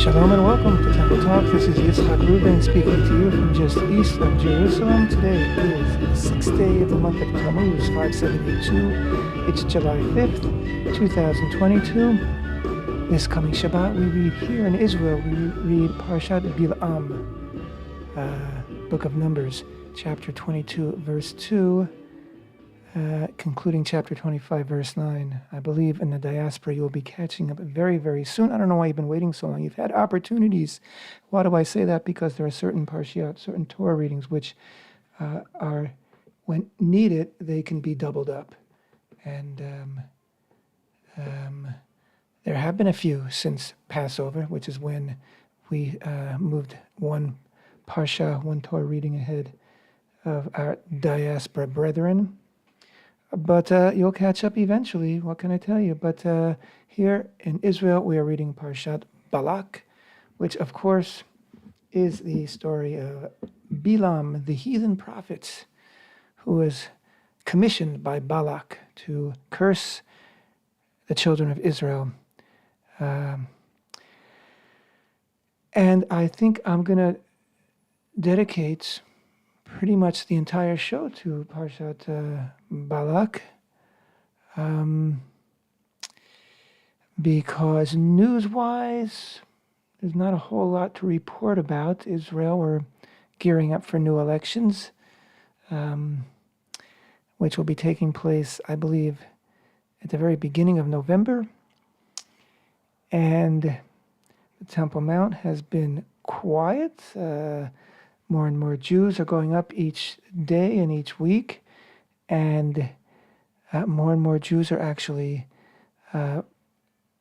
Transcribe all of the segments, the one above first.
Shalom and welcome to Temple Talk. This is Yitzhak Rubin speaking to you from just east of Jerusalem. Today is the sixth day of the month of Tammuz, 5782. It's July 5th, 2022. This coming Shabbat, we read here in Israel, we read Parshat Bilaam, Book of Numbers, chapter 22, verse 2, concluding chapter 25, verse 9. I believe in the diaspora you will be catching up very, very soon. I don't know why you've been waiting so long. You've had opportunities. Why do I say that? Because there are certain parshiot, certain Torah readings which are, when needed, they can be doubled up. And there have been a few since Passover, which is when we moved one parsha, one Torah reading ahead of our diaspora brethren. But you'll catch up eventually. What can I tell you? But here in Israel, we are reading Parshat Balak, which, of course, is the story of Bilaam, the heathen prophet, who was commissioned by Balak to curse the children of Israel. And I think I'm going to dedicate pretty much the entire show to Parshat Balak, because news-wise, there's not a whole lot to report about Israel. We're gearing up for new elections, which will be taking place, I believe, at the very beginning of November. And the Temple Mount has been quiet. More and more Jews are going up each day and each week, and more and more Jews are actually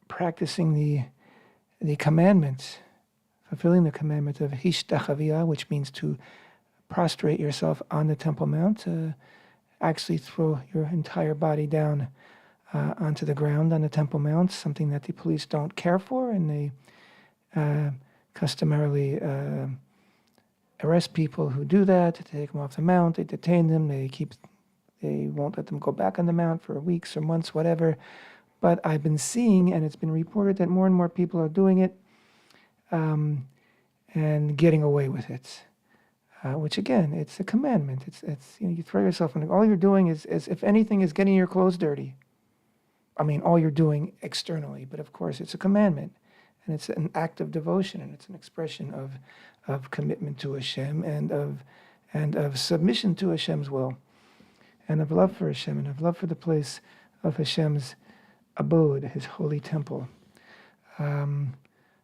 practicing the commandments, fulfilling the commandment of hishtachaviyah, which means to prostrate yourself on the Temple Mount, actually throw your entire body down onto the ground on the Temple Mount, something that the police don't care for, and they customarily arrest people who do that, to take them off the mount. They detain them. They won't let them go back on the mount for weeks or months, whatever. But I've been seeing, and it's been reported that more and more people are doing it, and getting away with it. Which again, it's a commandment. It's you throw yourself on. All you're doing is, if anything, is getting your clothes dirty. I mean, all you're doing externally, but of course, it's a commandment. And it's an act of devotion, and it's an expression of commitment to Hashem, and of submission to Hashem's will, and of love for Hashem, and of love for the place of Hashem's abode, His holy temple.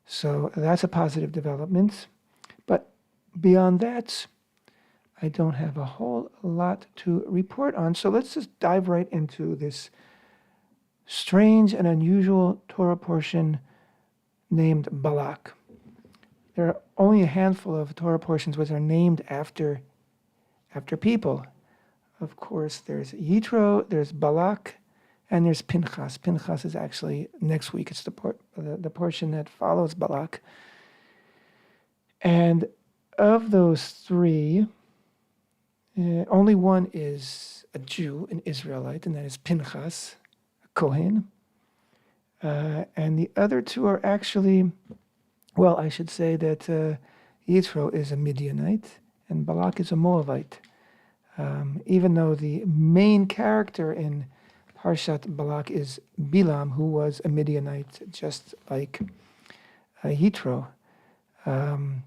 So that's a positive development. But beyond that, I don't have a whole lot to report on. So let's just dive right into this strange and unusual Torah portion named Balak. There are only a handful of Torah portions which are named after people. Of course, there's Yitro, there's Balak, and there's Pinchas. Pinchas is actually next week. It's the portion that follows Balak. And of those three, only one is a Jew, an Israelite, and that is Pinchas, a Kohen. And the other two are actually, well, I should say that Yitro is a Midianite and Balak is a Moabite. Even though the main character in Parshat Balak is Bilaam, who was a Midianite, just like Yitro. And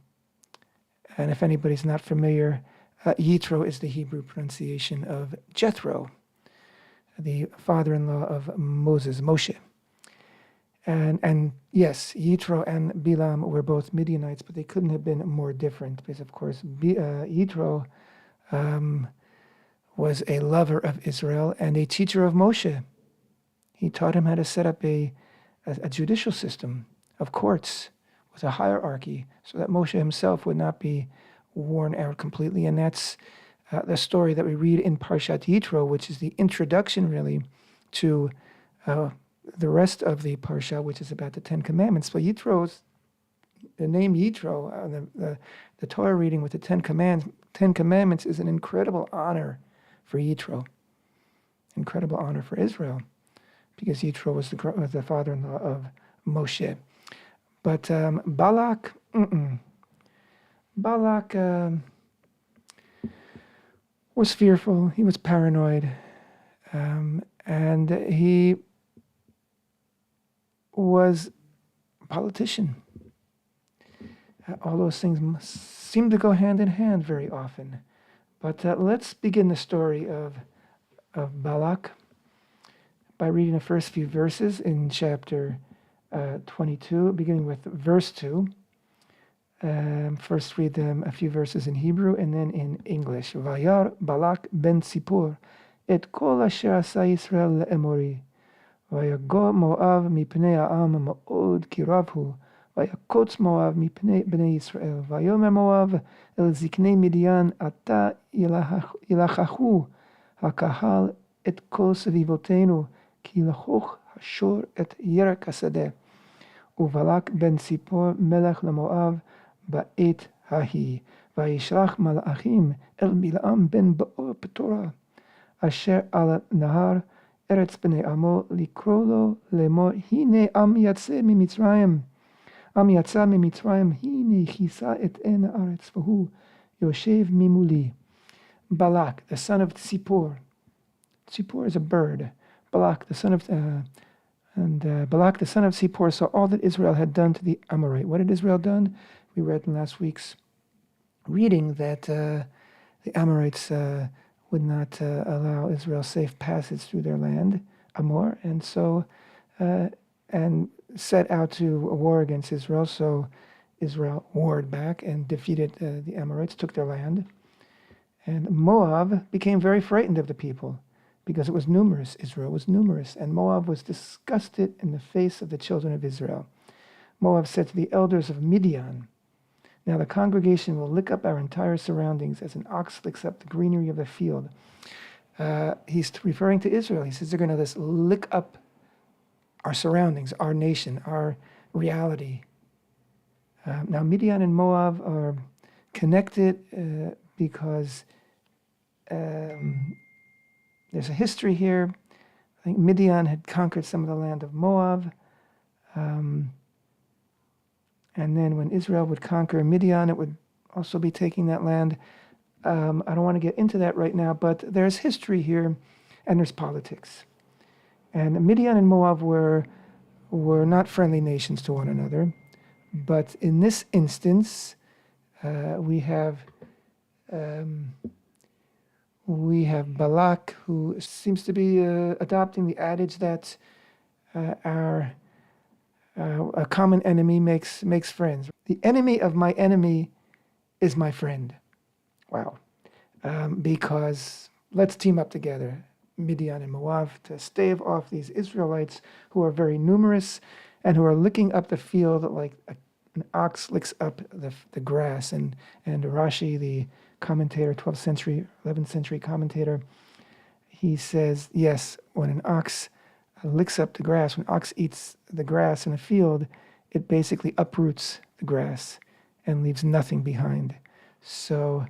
if anybody's not familiar, Yitro is the Hebrew pronunciation of Jethro, the father-in-law of Moshe. And yes, Yitro and Bilaam were both Midianites, but they couldn't have been more different, because of course Yitro was a lover of Israel and a teacher of Moshe. He taught him how to set up a judicial system of courts with a hierarchy, so that Moshe himself would not be worn out completely. And that's the story that we read in Parshat Yitro, which is the introduction really to the rest of the Parsha, which is about the Ten Commandments. But the name Yitro, the Torah reading with the Ten Commandments is an incredible honor for Yitro, incredible honor for Israel, because Yitro was the father-in-law of Moshe. But Balak, Balak was fearful. He was paranoid. And he was a politician. All those things seem to go hand in hand very often. But let's begin the story of Balak by reading the first few verses in chapter 22, beginning with verse 2. First read them a few verses in Hebrew and then in English. Vayar Balak ben Tzipor et kol asher asa Yisrael le'emori. ויגוע מואב מפני העם מאוד כי רב הוא, ויקוץ מואב מפני בני ישראל, ויאמר מואב אל זקני מדיין, עתה ילחכו הקהל את כל סביבותינו, כי לחוך השור את ירק השדה. ובלק בן ציפור מלך למואב בעת ההיא, וישלח מלאכים אל בלעם בן באור פטורה, אשר על הנהר ארץ בני עמו, לקרוא לו לאמור, הנה עם יצא ממצרים. עם יצא ממצרים, הנה כיסה את עין הארץ, והוא יושב ממולי. Balak, the son of Tzipor. Tzipor is a bird. Balak, the son of Balak, the son of Tzipor, saw all that Israel had done to the Amorite. What had Israel done? We read in last week's reading that the Amorites would not allow Israel safe passage through their land, Amor, and so and set out to war against Israel. So Israel warred back and defeated the Amorites, took their land. And Moab became very frightened of the people because it was numerous. Israel was numerous, and Moab was disgusted in the face of the children of Israel. Moab said to the elders of Midian, now the congregation will lick up our entire surroundings as an ox licks up the greenery of the field. He's referring to Israel. He says they're going to just lick up our surroundings, our nation, our reality. Now Midian and Moab are connected because there's a history here. I think Midian had conquered some of the land of Moab. And then when Israel would conquer Midian, it would also be taking that land. I don't want to get into that right now, but there's history here and there's politics. And Midian and Moab were not friendly nations to one another. But in this instance, we have Balak, who seems to be adopting the adage that a common enemy makes friends. The enemy of my enemy is my friend. Wow. Because let's team up together, Midian and Moab, to stave off these Israelites who are very numerous and who are licking up the field like an ox licks up the grass. And Rashi, the commentator, 12th century, 11th century commentator, he says, yes, when an ox licks up the grass, when ox eats the grass in a field, it basically uproots the grass and leaves nothing behind. So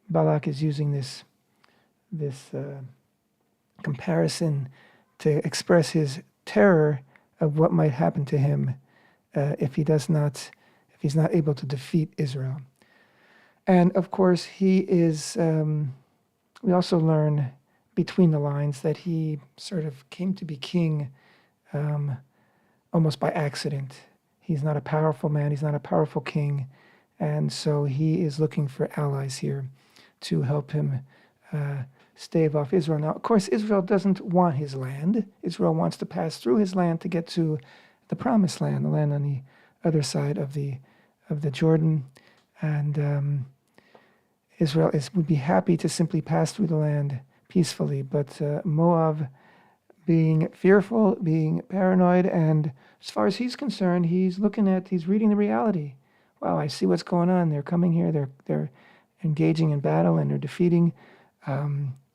Balak is using this comparison to express his terror of what might happen to him if he's not able to defeat Israel. And of course, he is. We also learn between the lines that he sort of came to be king almost by accident. He's not a powerful man. He's not a powerful king. And so he is looking for allies here to help him stave off Israel. Now, of course, Israel doesn't want his land. Israel wants to pass through his land to get to the promised land, the land on the other side of the Jordan. And Israel would be happy to simply pass through the land peacefully. But Moab, being fearful, being paranoid, and as far as he's concerned, he's reading the reality. Wow, I see what's going on. They're coming here. They're engaging in battle, and they're defeating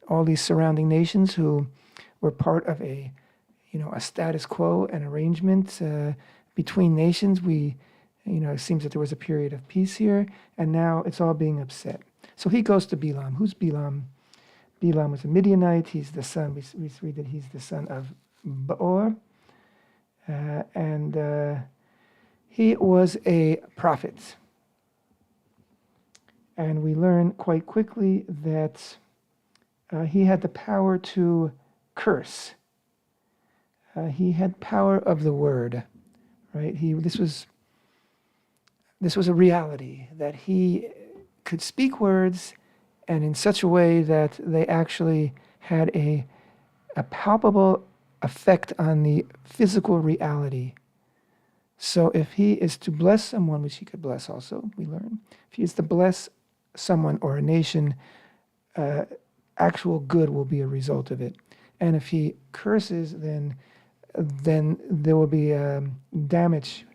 all these surrounding nations who were part of a status quo, an arrangement between nations. It seems that there was a period of peace here, and now it's all being upset. So he goes to Bilaam. Who's Bilaam? Bilaam was a Midianite. He's the son. We read that he's the son of Beor. and he was a prophet. And we learn quite quickly that he had the power to curse. He had power of the word, right? This was a reality that he could speak words, and in such a way that they actually had a palpable effect on the physical reality. So if he is to bless someone, which he could bless also, we learn, if he is to bless someone or a nation, actual good will be a result of it. And if he curses, then there will be damage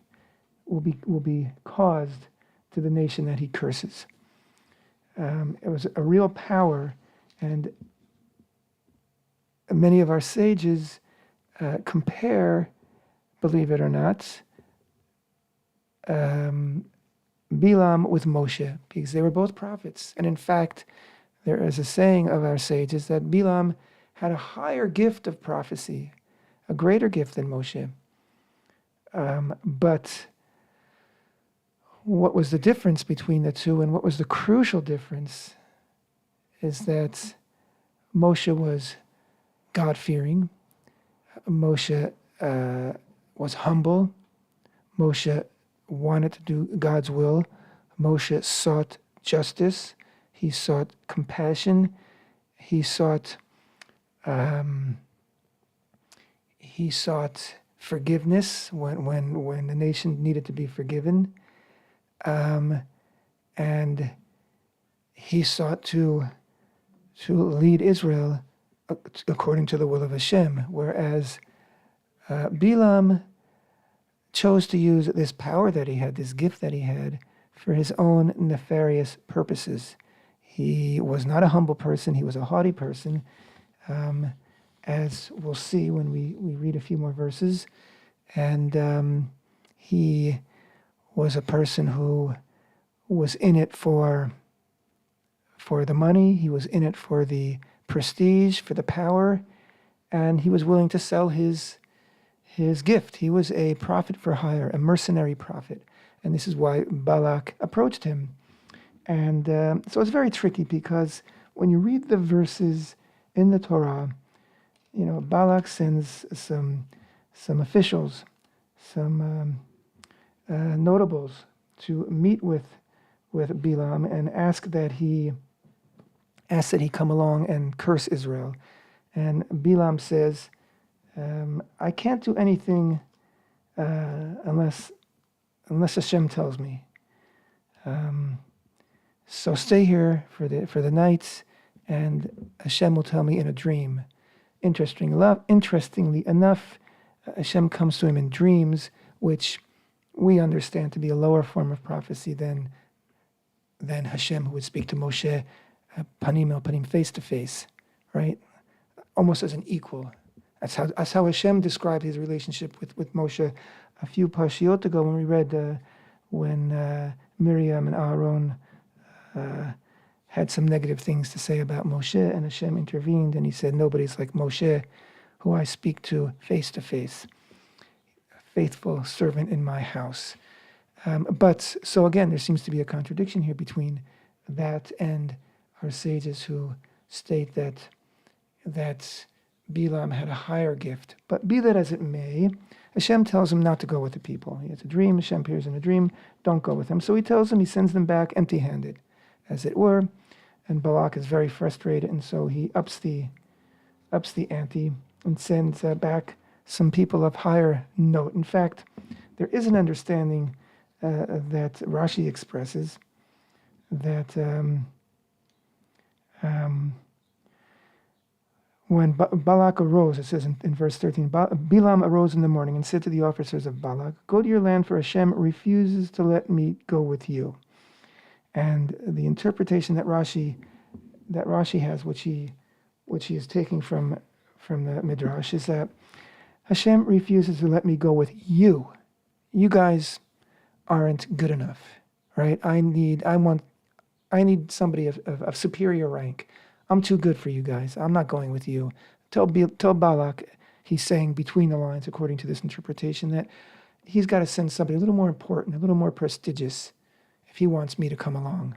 will be caused to the nation that he curses. It was a real power, and many of our sages compare, believe it or not, Bilam with Moshe, because they were both prophets. And in fact, there is a saying of our sages that Bilam had a higher gift of prophecy, a greater gift than Moshe. But what was the difference between the two, and what was the crucial difference, is that Moshe was God-fearing. Moshe was humble. Moshe wanted to do God's will. Moshe sought justice. He sought compassion. He sought forgiveness when the nation needed to be forgiven. And he sought to lead Israel according to the will of Hashem, whereas Bilam chose to use this power that he had, this gift that he had, for his own nefarious purposes. He was not a humble person, he was a haughty person, as we'll see when we read a few more verses. And he was a person who was in it for the money, he was in it for the prestige, for the power, and he was willing to sell his gift. He was a prophet for hire, a mercenary prophet. And this is why Balak approached him. And so it's very tricky, because when you read the verses in the Torah, Balak sends some officials, some notables to meet with Bilam and ask that he come along and curse Israel. And Bilam says, I can't do anything unless Hashem tells me. So stay here for the night, and Hashem will tell me in a dream. Interestingly enough, Hashem comes to him in dreams, which we understand to be a lower form of prophecy than Hashem, who would speak to Moshe panim el panim, face to face, right? Almost as an equal. That's how Hashem described his relationship with Moshe a few parshiot ago, when we read when Miriam and Aaron had some negative things to say about Moshe, and Hashem intervened, and he said, nobody's like Moshe, who I speak to face, a faithful servant in my house. But so again, there seems to be a contradiction here between that and our sages who state that Bilam had a higher gift. But be that as it may, Hashem tells him not to go with the people. He has a dream, Hashem appears in a dream, don't go with him. So he tells him, he sends them back empty-handed, as it were. And Balak is very frustrated, and so he ups the ante and sends back some people of higher note. In fact, there is an understanding that Rashi expresses that when Balak arose, it says in verse 13, Bilam arose in the morning and said to the officers of Balak, go to your land, for Hashem refuses to let me go with you. And the interpretation that Rashi has, which he is taking from the Midrash, is that Hashem refuses to let me go with you. You guys aren't good enough, right? I need somebody of superior rank. I'm too good for you guys. I'm not going with you. Tell Balak he's saying between the lines, according to this interpretation, that he's got to send somebody a little more important, a little more prestigious, if he wants me to come along.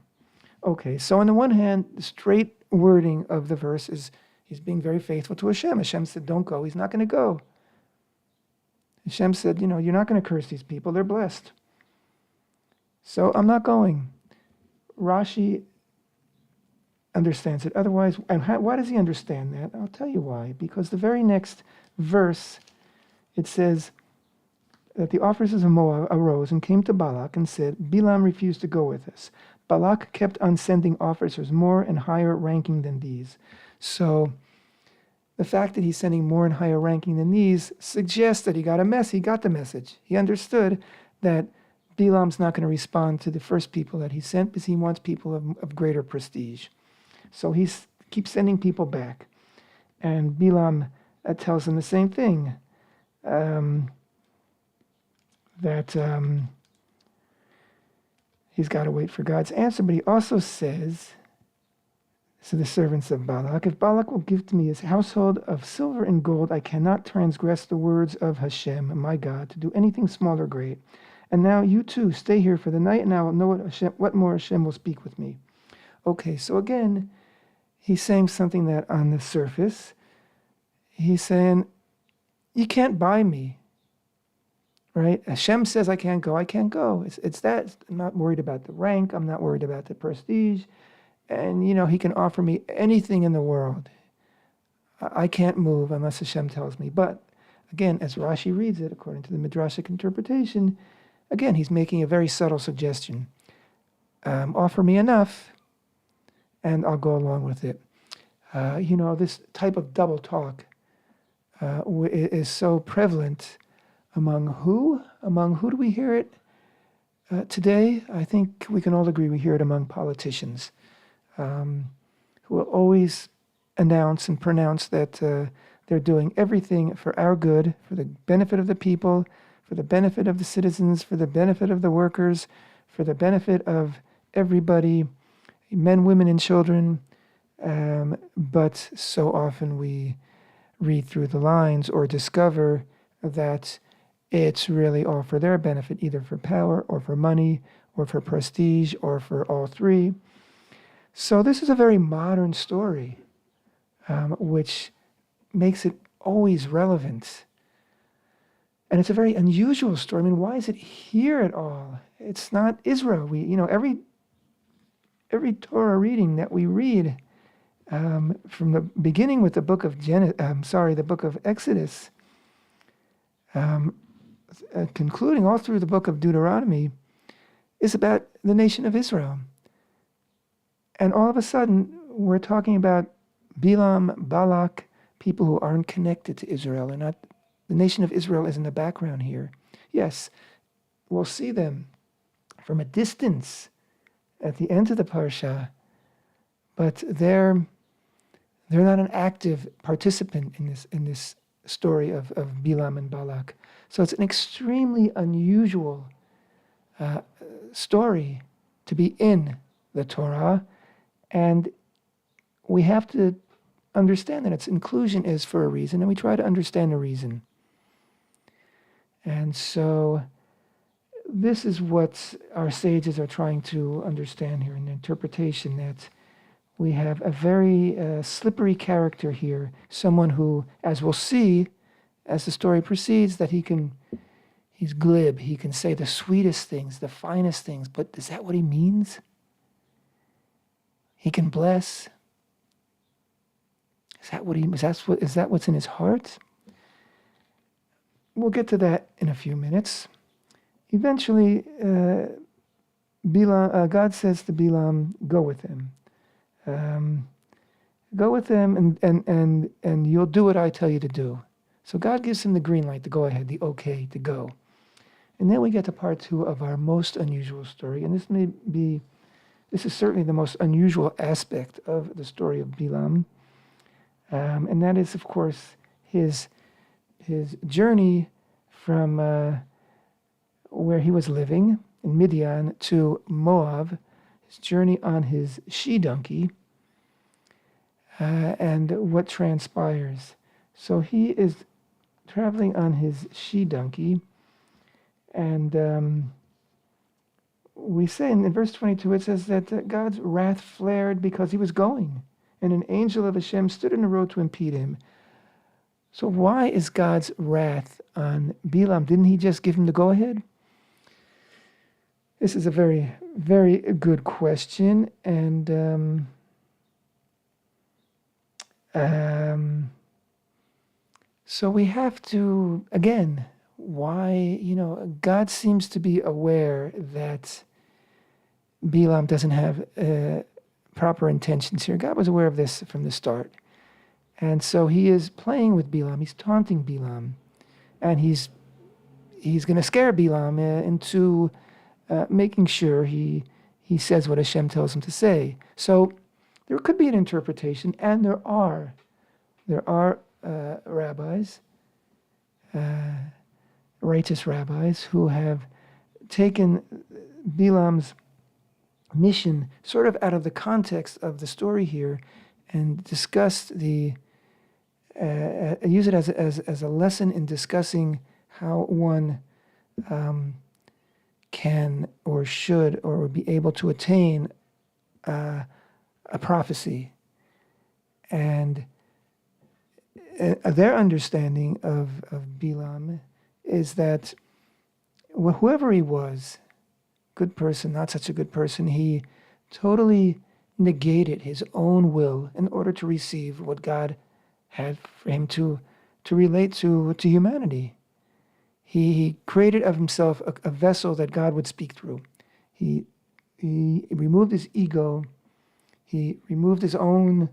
Okay, so on the one hand, the straight wording of the verse is he's being very faithful to Hashem. Hashem said, don't go. He's not going to go. Hashem said, you're not going to curse these people. They're blessed. So I'm not going. Rashi understands it. Otherwise, and why does he understand that? I'll tell you why. Because the very next verse, it says that the officers of Moab arose and came to Balak and said, Bilaam refused to go with us. Balak kept on sending officers more and higher ranking than these. So the fact that he's sending more and higher ranking than these suggests that he got the message. He understood that Bilam's not going to respond to the first people that he sent because he wants people of greater prestige. So he keeps sending people back. And Bilam tells him the same thing, that he's got to wait for God's answer. But he also says to the servants of Balak, if Balak will give to me his household of silver and gold, I cannot transgress the words of Hashem, my God, to do anything small or great. And now you too, stay here for the night, and I will know what more Hashem will speak with me. Okay, so again, he's saying something that on the surface, he's saying, you can't buy me, right? Hashem says I can't go, I can't go. It's that. I'm not worried about the rank. I'm not worried about the prestige. And, he can offer me anything in the world. I can't move unless Hashem tells me. But, again, as Rashi reads it, according to the Midrashic interpretation, again, he's making a very subtle suggestion. Offer me enough, and I'll go along with it. This type of double talk is so prevalent among who? Among who do we hear it today? I think we can all agree we hear it among politicians who will always announce and pronounce that they're doing everything for our good, for the benefit of the people, for the benefit of the citizens, for the benefit of the workers, for the benefit of everybody, men, women, and children. But so often we read through the lines or discover that it's really all for their benefit, either for power or for money or for prestige or for all three. So this is a very modern story, which makes it always relevant. And it's a very unusual story. I mean, why is it here at all? It's not Israel. Every Torah reading that we read, from the beginning with the book of the book of Exodus, concluding all through the book of Deuteronomy, is about the nation of Israel. And all of a sudden, we're talking about Bilam, Balak, people who aren't connected to Israel. The nation of Israel is in the background here. Yes, we'll see them from a distance at the end of the parsha, but they're not an active participant in this story of Bilam and Balak. So it's an extremely unusual story to be in the Torah, and we have to understand that its inclusion is for a reason, and we try to understand the reason. And so this is what our sages are trying to understand here in the interpretation, that we have a very slippery character here, someone who, as we'll see, as the story proceeds, that he's glib, he can say the sweetest things, the finest things, but is that what he means? He can bless. Is that what's in his heart? We'll get to that in a few minutes. Eventually, God says to Bilam, go with him. Go with him and you'll do what I tell you to do. So God gives him the green light to go ahead, the okay to go. And then we get to part 2 of our most unusual story. And this is certainly the most unusual aspect of the story of Bilam. And that is, of course, his journey from where he was living in Midian to Moab, his journey on his she-donkey, and what transpires. So he is traveling on his she-donkey. And we say in verse 22, it says that God's wrath flared because he was going, and an angel of Hashem stood in the road to impede him. So why is God's wrath on Bilam? Didn't he just give him the go-ahead? This is a very, very good question. And so we have to, again, why, God seems to be aware that Bilam doesn't have proper intentions here. God was aware of this from the start. And so he is playing with Bilam. He's taunting Bilam. And he's going to scare Bilam into making sure he says what Hashem tells him to say. So there could be an interpretation, and there are rabbis, righteous rabbis, who have taken Bilam's mission sort of out of the context of the story here and discussed use it as a lesson in discussing how one can or should or be able to attain a prophecy. And their understanding of Bilam is that whoever he was, good person, not such a good person, he totally negated his own will in order to receive what God had for him to relate to humanity. He created of himself a vessel that God would speak through. He removed his ego. He removed his own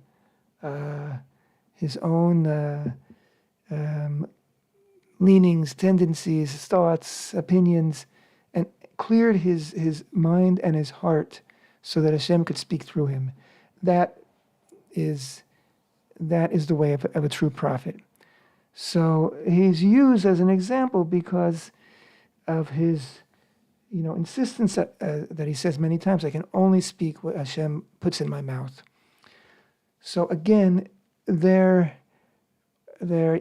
leanings, tendencies, thoughts, opinions, and cleared his mind and his heart so that Hashem could speak through him. That is the way of a true prophet. So he's used as an example because of his, insistence that he says many times, I can only speak what Hashem puts in my mouth. So again, they're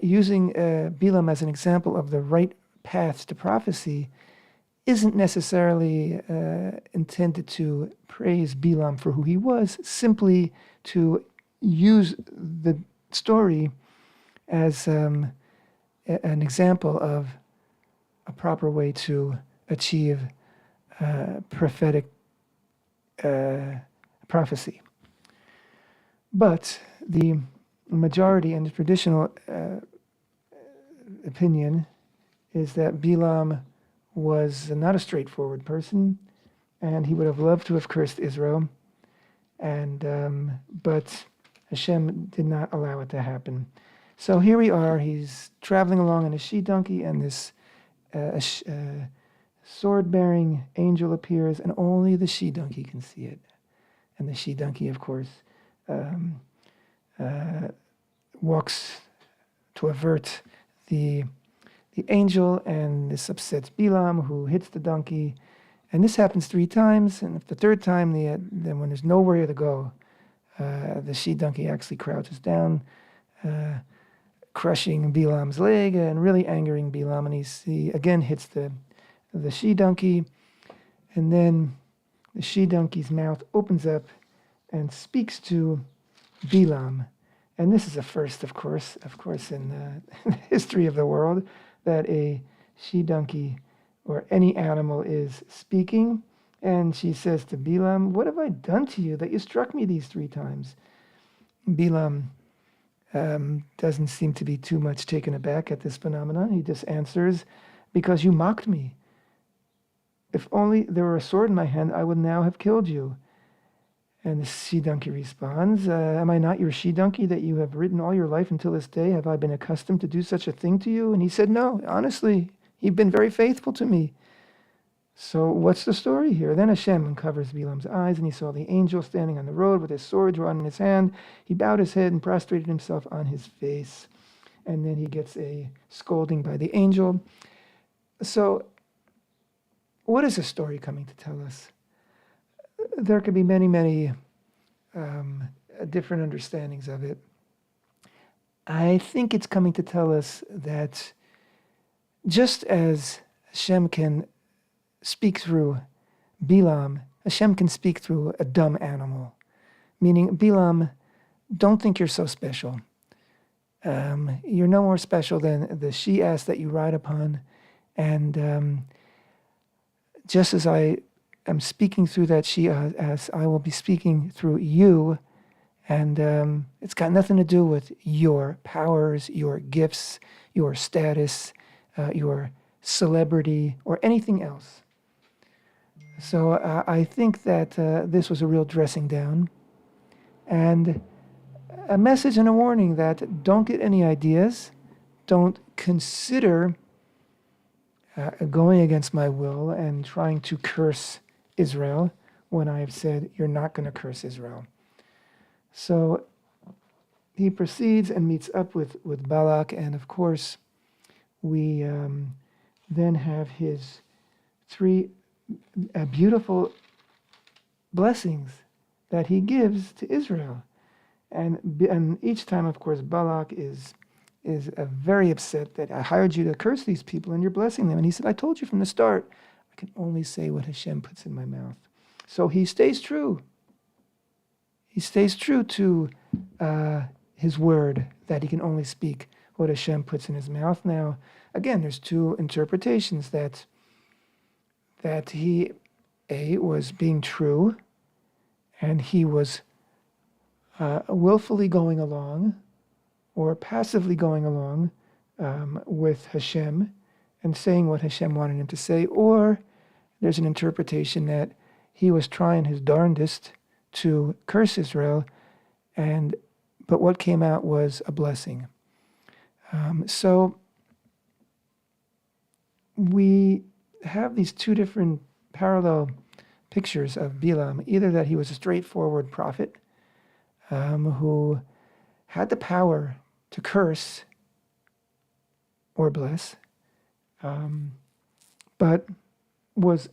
using Bilam as an example of the right path to prophecy isn't necessarily intended to praise Bilam for who he was, simply to use the story as an example of a proper way to achieve prophetic prophecy. But the majority and the traditional opinion is that Bilam was not a straightforward person, and he would have loved to have cursed Israel, but Hashem did not allow it to happen. So here we are. He's traveling along on a she-donkey, and this sword-bearing angel appears, and only the she-donkey can see it. And the she-donkey, of course, walks to avert the angel, and this upsets Bilam, who hits the donkey. And this happens 3 times, and if the third time, then when there's nowhere to go, the she-donkey actually crouches down, crushing Bilam's leg and really angering Bilam. And he again hits the she-donkey, and then the she-donkey's mouth opens up and speaks to Bilam. And this is a first, of course, in the history of the world, that a she-donkey or any animal is speaking. And she says to Bilam, "What have I done to you that you struck me these 3 times?" Bilam doesn't seem to be too much taken aback at this phenomenon. He just answers, "Because you mocked me. If only there were a sword in my hand, I would now have killed you." And the she-donkey responds, "Am I not your she-donkey that you have ridden all your life until this day? Have I been accustomed to do such a thing to you?" And he said, "No, honestly, you've been very faithful to me." So what's the story here? Then Hashem uncovers Bilam's eyes, and he saw the angel standing on the road with his sword drawn in his hand. He bowed his head and prostrated himself on his face. And then he gets a scolding by the angel. So what is the story coming to tell us? There could be many, many different understandings of it. I think it's coming to tell us that just as Hashem can speak through Bilaam, Hashem can speak through a dumb animal. Meaning, Bilaam, don't think you're so special. You're no more special than the she-ass that you ride upon. And just as I am speaking through that she-ass, I will be speaking through you. And it's got nothing to do with your powers, your gifts, your status, your celebrity, or anything else. So I think that this was a real dressing down. And a message and a warning that don't get any ideas, don't consider going against my will and trying to curse Israel when I have said you're not going to curse Israel. So he proceeds and meets up with Balak, and of course we then have his three beautiful blessings that he gives to Israel. And each time, of course, Balak is very upset that I hired you to curse these people and you're blessing them. And he said, I told you from the start, I can only say what Hashem puts in my mouth. So he stays true. He stays true to his word that he can only speak what Hashem puts in his mouth. Now, again, there's two interpretations that he, was being true, and he was willfully going along or passively going along with Hashem and saying what Hashem wanted him to say, or there's an interpretation that he was trying his darndest to curse Israel, but what came out was a blessing. So we have these two different parallel pictures of Bilaam, either that he was a straightforward prophet who had the power to curse or bless, but was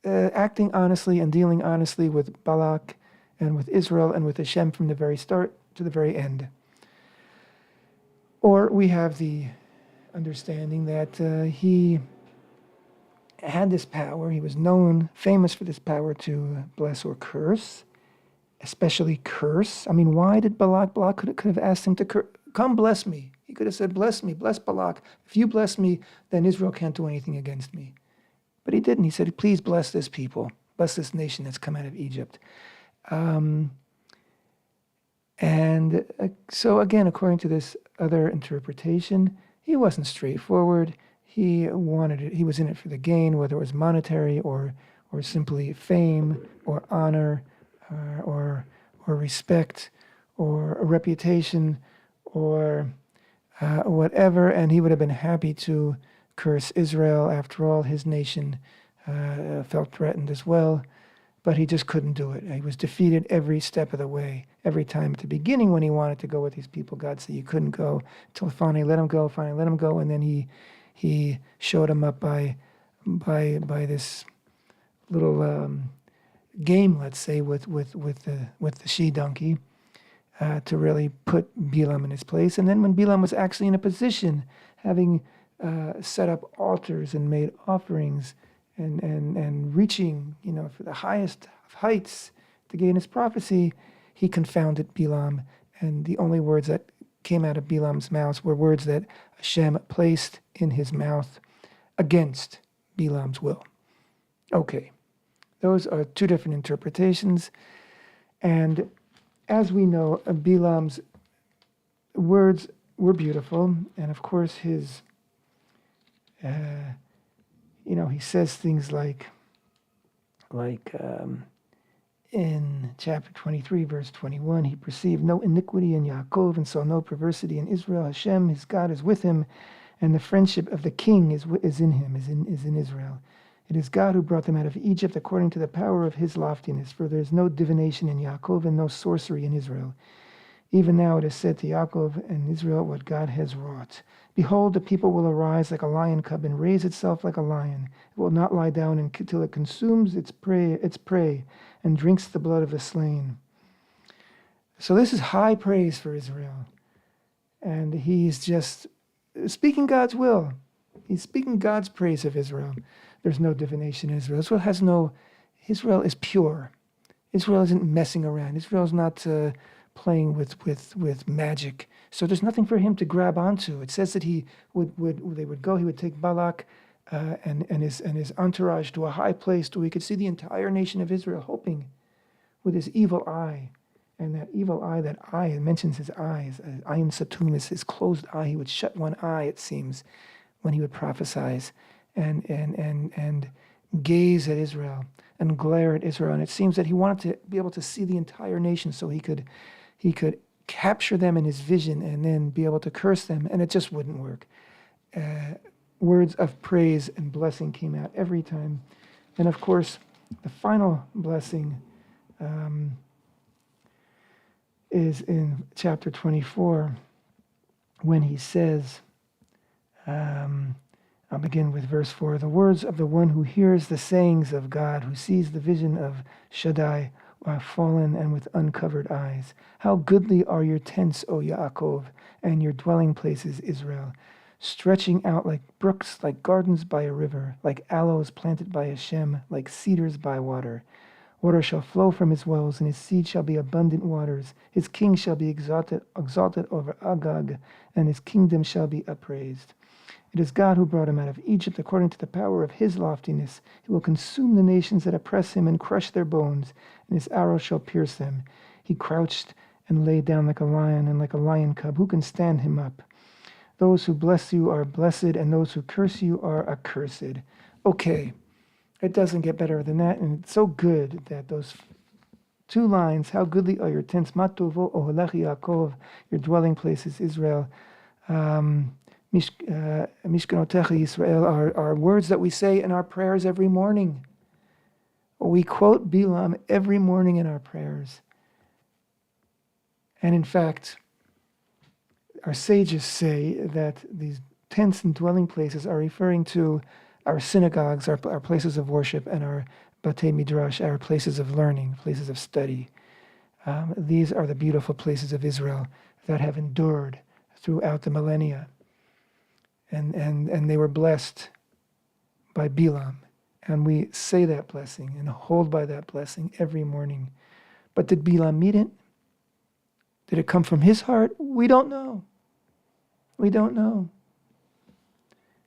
acting honestly and dealing honestly with Balak and with Israel and with Hashem from the very start to the very end. Or we have the understanding that he had this power. He was famous for this power to bless or curse, especially curse. I mean, why did Balak could have asked him to come bless me? He could have said, bless me, bless Balak. If you bless me, then Israel can't do anything against me. But he didn't. He said, please bless this people, bless this nation that's come out of Egypt. So again, according to this other interpretation, he wasn't straightforward. He wanted it. He was in it for the gain, whether it was monetary or simply fame or honor or respect or a reputation or whatever. And he would have been happy to curse Israel. After all, his nation felt threatened as well. But he just couldn't do it. He was defeated every step of the way. Every time at the beginning when he wanted to go with these people, God said you couldn't go, until finally let him go, and then he showed him up by this little game, let's say, with the she-donkey to really put Bilaam in his place. And then when Bilaam was actually in a position, having set up altars and made offerings and reaching, for the highest of heights to gain his prophecy, he confounded Bilaam. And the only words that came out of Bilaam's mouth were words that Hashem placed in his mouth against Bilaam's will. Okay, those are two different interpretations. And as we know, Bilaam's words were beautiful. And of course, his he says things like in chapter 23, verse 21, he perceived no iniquity in Yaakov and saw no perversity in Israel. Hashem, his God, is with him, and the friendship of the king is in him, is in Israel. It is God who brought them out of Egypt according to the power of his loftiness, for there is no divination in Yaakov and no sorcery in Israel. Even now it is said to Yaakov and Israel what God has wrought. Behold, the people will arise like a lion cub and raise itself like a lion. It will not lie down until it consumes its prey and drinks the blood of the slain. So this is high praise for Israel. And he's just speaking God's will. He's speaking God's praise of Israel. There's no divination in Israel. Israel is pure. Israel isn't messing around. Israel's not playing with magic. So there's nothing for him to grab onto. It says that they would go, he would take Balak and his entourage to a high place where he could see the entire nation of Israel, hoping with his evil eye. And that evil eye, it mentions his eyes. Ayin Satum is his closed eye. He would shut one eye, it seems, when he would prophesize and gaze at Israel and glare at Israel. And it seems that he wanted to be able to see the entire nation so he could capture them in his vision and then be able to curse them. And it just wouldn't work. Words of praise and blessing came out every time. And of course, the final blessing is in chapter 24 when he says, I'll begin with verse 4, the words of the one who hears the sayings of God, who sees the vision of Shaddai, fallen and with uncovered eyes. How goodly are your tents, O Yaakov, and your dwelling places, Israel, stretching out like brooks, like gardens by a river, like aloes planted by Hashem, like cedars by water. Water shall flow from his wells, and his seed shall be abundant waters. His king shall be exalted over Agag, and his kingdom shall be upraised. It is God who brought him out of Egypt according to the power of his loftiness. He will consume the nations that oppress him and crush their bones, and his arrow shall pierce them. He crouched and lay down like a lion and like a lion cub. Who can stand him up? Those who bless you are blessed, and those who curse you are accursed. Okay. It doesn't get better than that, and it's so good that those two lines, how goodly are your tents, Matuvo Oholech Yaakov, your dwelling places, Israel, Mishkanotecha Yisrael, are words that we say in our prayers every morning. We quote Bilaam every morning in our prayers. And in fact, our sages say that these tents and dwelling places are referring to our synagogues, our places of worship, and our batei midrash, our places of learning, places of study. These are the beautiful places of Israel that have endured throughout the millennia. And they were blessed by Bilaam. And we say that blessing and hold by that blessing every morning. But did Bilaam meet it? Did it come from his heart? We don't know. We don't know.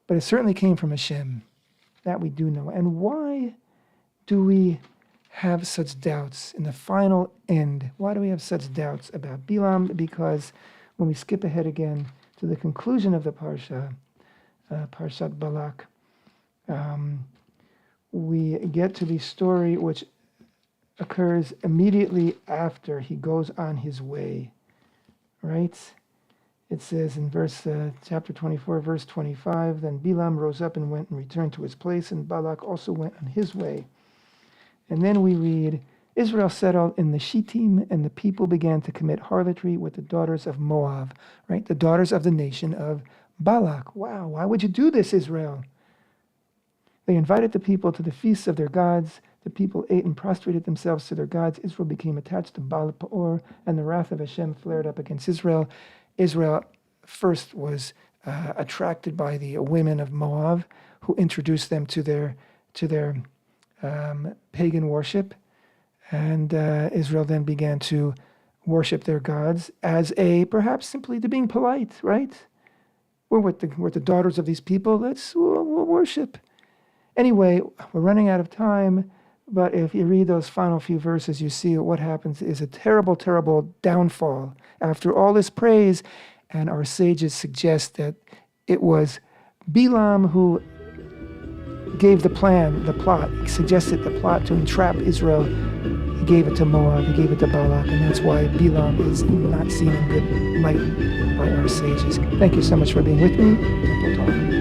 But it certainly came from Hashem. That we do know. And why do we have such doubts in the final end? Why do we have such doubts about Bilaam? Because when we skip ahead again to the conclusion of the Parsha, Parshat Balak, we get to the story which occurs immediately after he goes on his way, right? It says in chapter 24, verse 25, then Bilaam rose up and went and returned to his place, and Balak also went on his way. And then we read, Israel settled in the Shittim, and the people began to commit harlotry with the daughters of Moab, right? The daughters of the nation of Balak. Wow, why would you do this, Israel? They invited the people to the feasts of their gods. The people ate and prostrated themselves to their gods. Israel became attached to Baal Peor, and the wrath of Hashem flared up against Israel. Israel first was attracted by the women of Moab, who introduced them to their pagan worship, and Israel then began to worship their gods as perhaps simply to being polite, right? We're with the daughters of these people. We'll worship. Anyway, we're running out of time, but if you read those final few verses, you see what happens is a terrible, terrible downfall after all this praise, and our sages suggest that it was Bilaam who gave the plot. He suggested the plot to entrap Israel. He gave it to Moab, he gave it to Balak, and that's why Bilaam is not seen in good light by our sages. Thank you so much for being with me. We'll talk.